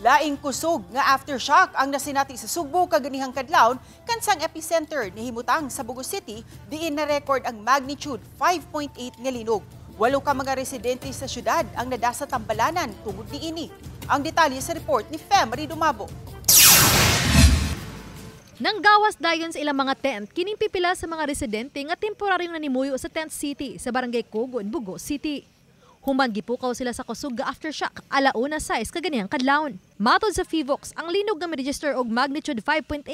Laing kusog nga aftershock ang nasinati sa Sugbo kaganihang kadlawon kansang epicenter ni himutang sa Bugo City diin na record ang magnitude 5.8 nga linog. 8 ka mga residente sa syudad ang nadasa tambalanan tungod niini. Ang detalye sa report ni Femery Dumabo. Nanggawas dayon sa ilang mga tent kining pipila sa mga residente nga temporaryong nanimuyo sa Tent City sa Barangay Cogon, Bugo City. Human gipukaw sila sa kusog nga aftershock alauna 6 kaganihang kadlawon. Matod sa FIVOX, ang linog nga ma-register og magnitude 5.8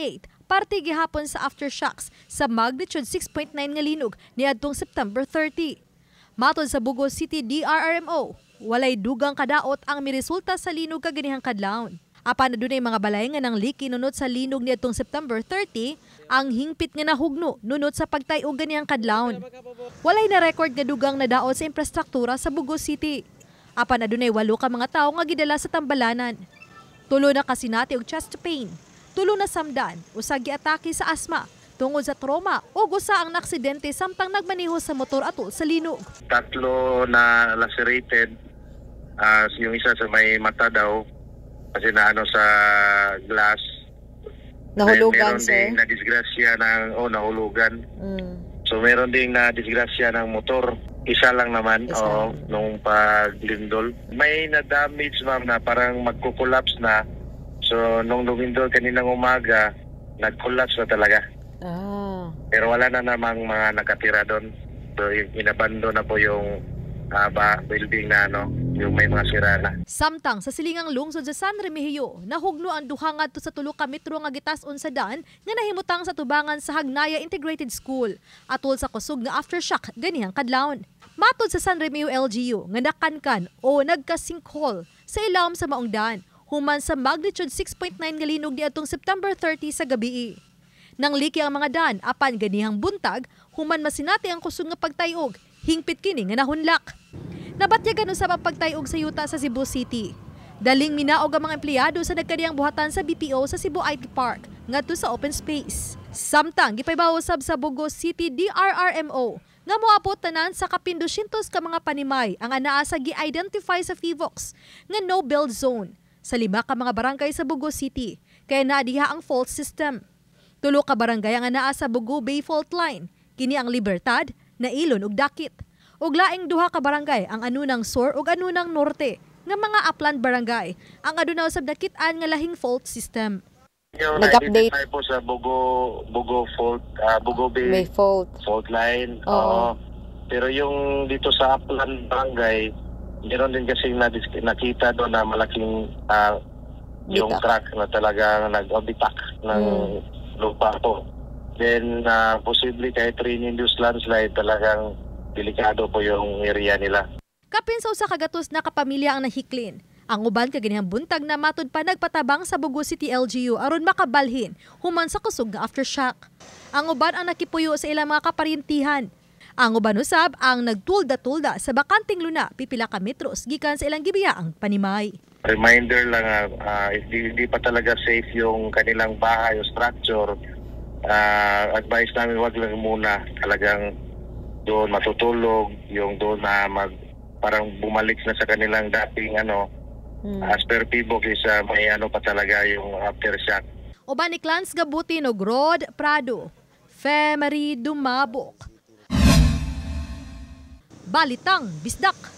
parte gihapon sa aftershocks sa magnitude 6.9 nga linog niadtong September 30. Matod sa Bugo City DRRMO, walay dugang kadaot ang miresulta sa linog kaganihang kadlawon. Apan na dunay mga balay nga nang liki nunot sa linog niadtong September 30, ang hingpit nga nahugno nunot sa pagtay-og ganihang kadlawon. Walay na record nga dugang nadaot sa infrastruktura sa Bugo City. Apan na dunay 8 ka mga tawo nga gidala sa tambalanan. 3 na kasinati og chest pain, 3 na samdan, usag giatake sa asma tungod sa trauma ug usa ang naksidente samtang nagmaneho sa motor atol sa linog. 3 na lacerated, yung isa sa may mata daw kasi na sa glass. Nahulugan, sir? Meron ding na-disgrasya ng, nahulugan. So meron ding na-disgrasya ng motor. Isa lang naman, nung paglindol. May na-damage, ma'am, na parang magkukollapse na. So nung lumindol kaninang umaga, nag-collapse na talaga. Pero wala na namang mga nakatira doon. So inabando na po yung building na yung may mga sira na. Samtang sa silingang lungsod sa San Remigio, nahugno ang duha ngadto sa 3 ka metro nga gitas-on sa daan nga nahimutang sa tubangan sa Hagnaya Integrated School atol sa kusog nga aftershock ganihang kadlawon. Matod sa San Remigio LGU nga nakankan o nagka-sinkhole sa ilawom sa maong daan human sa magnitude 6.9 nga linog niadtong September 30 sa gabii. Nang liki ang mga daan apan ganihang buntag human masinati ang kusog nga pagtayog, hingpit kini nga nahunlak. Nabatyagan usab ang pagtayog sa yuta sa Cebu City. Daling minaog ang mga empleyado sa nagkadiyang buhatan sa BPO sa Cebu IT Park ngadto sa open space. Samtang gipaybaw usab sa Bugo City DRRMO nga moabot tanan sa kapin 200 ka mga panimay ang anaa sa gi-identify sa FIVOX nga no build zone sa 5 ka mga barangay sa Bugo City kay naa diha ang fault system. 3 ka barangay ang anaa sa Bugo Bay Fault Line, kini ang Libertad, Nailon ug Dakit. Ug laing 2 ka barangay ang anunang Sur ug anunang Norte nga mga upland barangay ang aduna usab dakitan nga lahing fault system. Nag-update po sa Bugo fault, Bugo Bay fault line. Pero yung dito sa upland barangay, meron din kasi nakita doon na malaking yung crack na talagang nag-bitak ng lupa po. Then posible kahit rin-induced landslide, talagang delikado po yung area nila. Kapin sa usa ka gatos na kapamilya ang nahiklin. Ang uban kaganihang buntag na matud pa nagpatabang sa Bugo City LGU aron makabalhin human sa kusog nga aftershock. Ang uban ang nakipuyo sa ilang mga kaparintihan. Ang uban usab ang nagtulda-tulda sa bakanting luna pipila ka metros gikan sa ilang gibiyaang panimay. Reminder lang, hindi pa talaga safe yung kanilang bahay o structure. Advice namin wag lang muna talagang doon matutulog, yung doon na parang bumalik na sa kanilang dating as per PIVOX is may pa talaga yung aftershock. Uban ni Clans Gabuti no Rod Prado, Femery Dumabok. Balitang Bisdak.